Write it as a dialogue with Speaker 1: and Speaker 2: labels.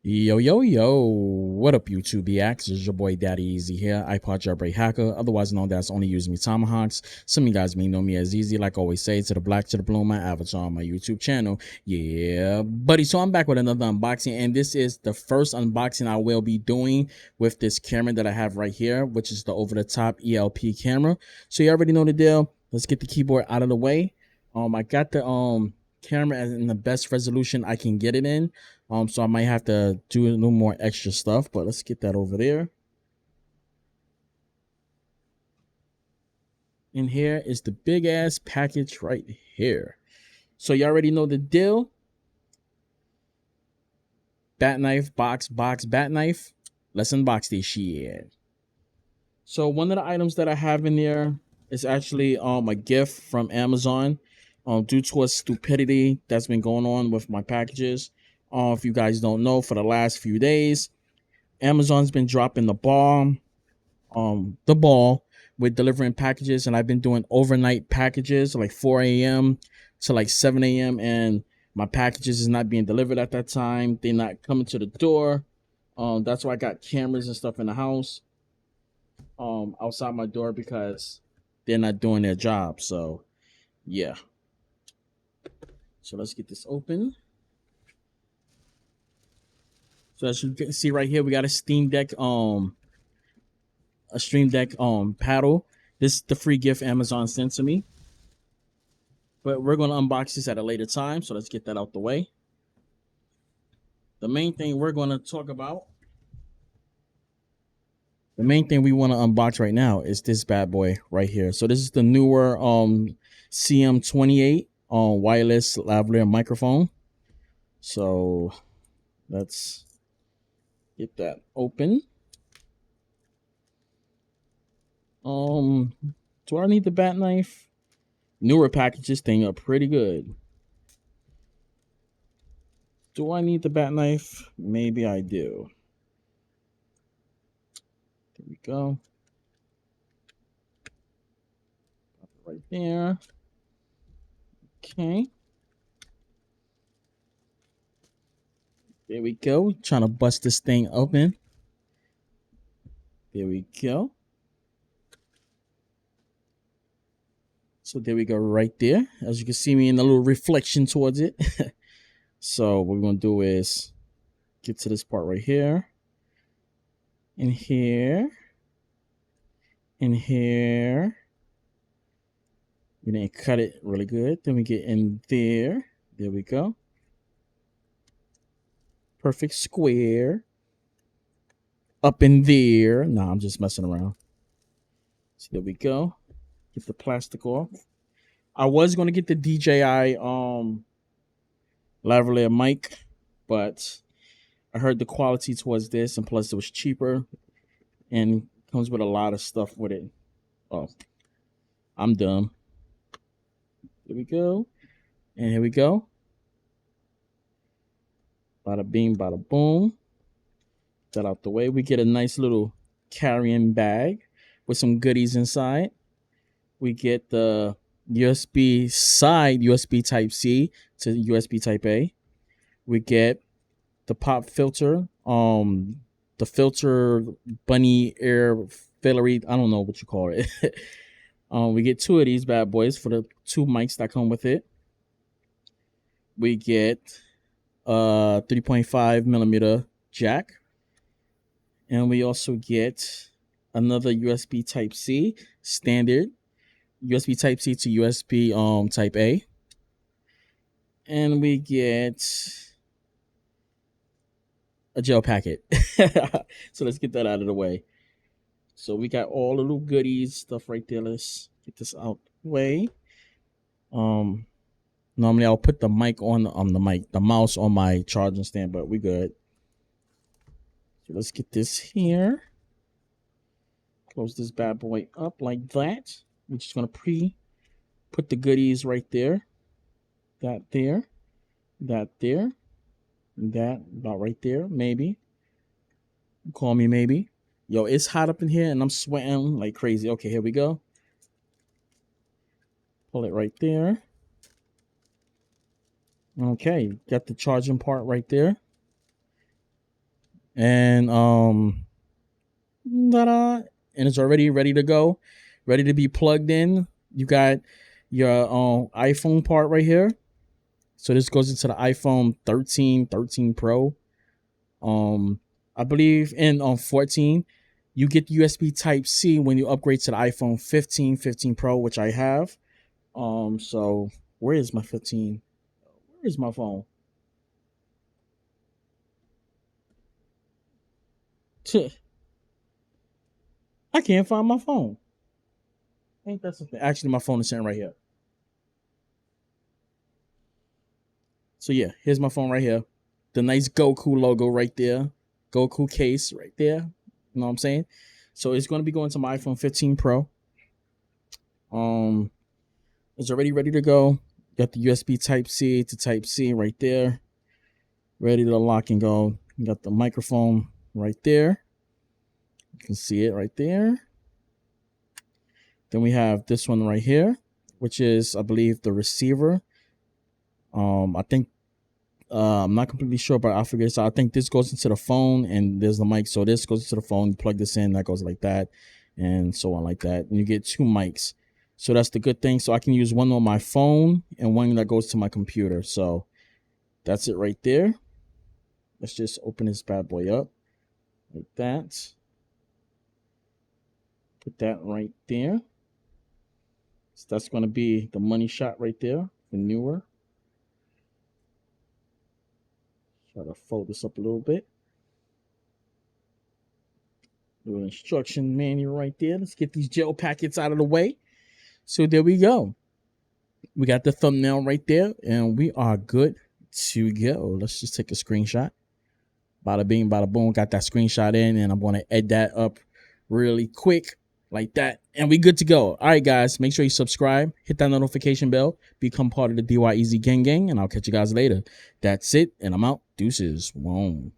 Speaker 1: Yo, what up YouTube BX? It's your boy Daddy Easy here, iPod jailbreak hacker, otherwise known as only using me tomahawks. Some of you guys may know me as Easy, like I always say, to the black to the blue, my avatar on my YouTube channel. Yeah, buddy, so I'm back with another unboxing, and this is the first unboxing I will be doing with this camera that I have right here, which is the over-the-top ELP camera. So you already know the deal. Let's get the keyboard out of the way. I got the camera in the best resolution I can get it in. So I might have to do a little more extra stuff, but let's get that over there. And here is the big ass package right here. So you already know the deal. Bat knife, box, bat knife. Let's unbox this shit. So one of the items that I have in there is actually a gift from Amazon. Due to a stupidity that's been going on with my packages. If you guys don't know, for the last few days, Amazon's been dropping the ball with delivering packages, and I've been doing overnight packages like 4 a.m. to like 7 a.m. and my packages is not being delivered at that time. They're not coming to the door. That's why I got cameras and stuff in the house outside my door because they're not doing their job. So yeah. So let's get this open. So as you can see right here, we got a Stream Deck paddle. This is the free gift Amazon sent to me. But we're going to unbox this at a later time, so let's get that out the way. The main thing we're going to talk about, the main thing we want to unbox right now is this bad boy right here. So this is the NEEWER CM28 wireless lavalier microphone. So let's get that open. Do I need the bat knife? NEEWER packages thing up pretty good. Do I need the bat knife? Maybe I do. There we go. Right there. Okay. There we go. Trying to bust this thing open. There we go. So there we go right there. As you can see me in a little reflection towards it. So what we're going to do is get to this part right here. In here. In here. We're going to cut it really good. Then we get in there. There we go. Perfect square. Up in there. Nah, I'm just messing around. So there we go. Get the plastic off. I was going to get the DJI lavalier mic, but I heard the quality towards this, and plus it was cheaper and comes with a lot of stuff with it. Oh, I'm dumb. There we go. And here we go. Bada bing, bada boom. Get that out the way. We get a nice little carrying bag with some goodies inside. We get the USB side, USB Type-C to USB Type-A. We get the pop filter, the filter bunny air fillery, I don't know what you call it. We get two of these bad boys for the two mics that come with it. We get a 3.5 millimeter jack. And we also get another USB Type-C, standard USB Type-C to USB Type-A. And we get a gel packet. So let's get that out of the way. So we got all the little goodies stuff right there. Let's get this out the way. Normally I'll put the mic on the mouse on my charging stand, but we good. So let's get this here. Close this bad boy up like that. We're just gonna put the goodies right there. That there. That there. That about right there, maybe. Call me maybe. Yo, it's hot up in here and I'm sweating like crazy. Okay, here we go. Pull it right there. Okay, got the charging part right there. and ta-da, and it's already ready to go, ready to be plugged in. You got your iPhone part right here. So this goes into the iPhone 13, 13 Pro. I believe in 14, you get USB Type C when you upgrade to the iPhone 15, 15 Pro, which I have. So where is my 15? Where is my phone? I can't find my phone. Ain't that something? Actually, my phone is sitting right here. So yeah, here's my phone right here. The nice Goku logo right there. Goku case right there. You know what I'm saying? So it's going to be going to my iPhone 15 Pro. It's already ready to go. Got the USB Type C to Type C right there. Ready to lock and go. You got the microphone right there. You can see it right there. Then we have this one right here, which is, I believe, the receiver. I think I'm not completely sure, but I'll figure this out. I think this goes into the phone, and there's the mic. So this goes into the phone. You plug this in, that goes like that, and so on like that. And you get 2 mics. So that's the good thing. So I can use one on my phone and one that goes to my computer. So that's it right there. Let's just open this bad boy up like that. Put that right there. So that's going to be the money shot right there, the Neewer. Try to fold this up a little bit. Little instruction manual right there. Let's get these gel packets out of the way. So there we go. We got the thumbnail right there, and we are good to go. Let's just take a screenshot. Bada bing, bada boom. Got that screenshot in, and I'm going to edit that up really quick like that, and we good to go. All right, guys, make sure you subscribe, hit that notification bell, become part of the DYEZ gang, and I'll catch you guys later. That's it, and I'm out. Deuces. Whoa.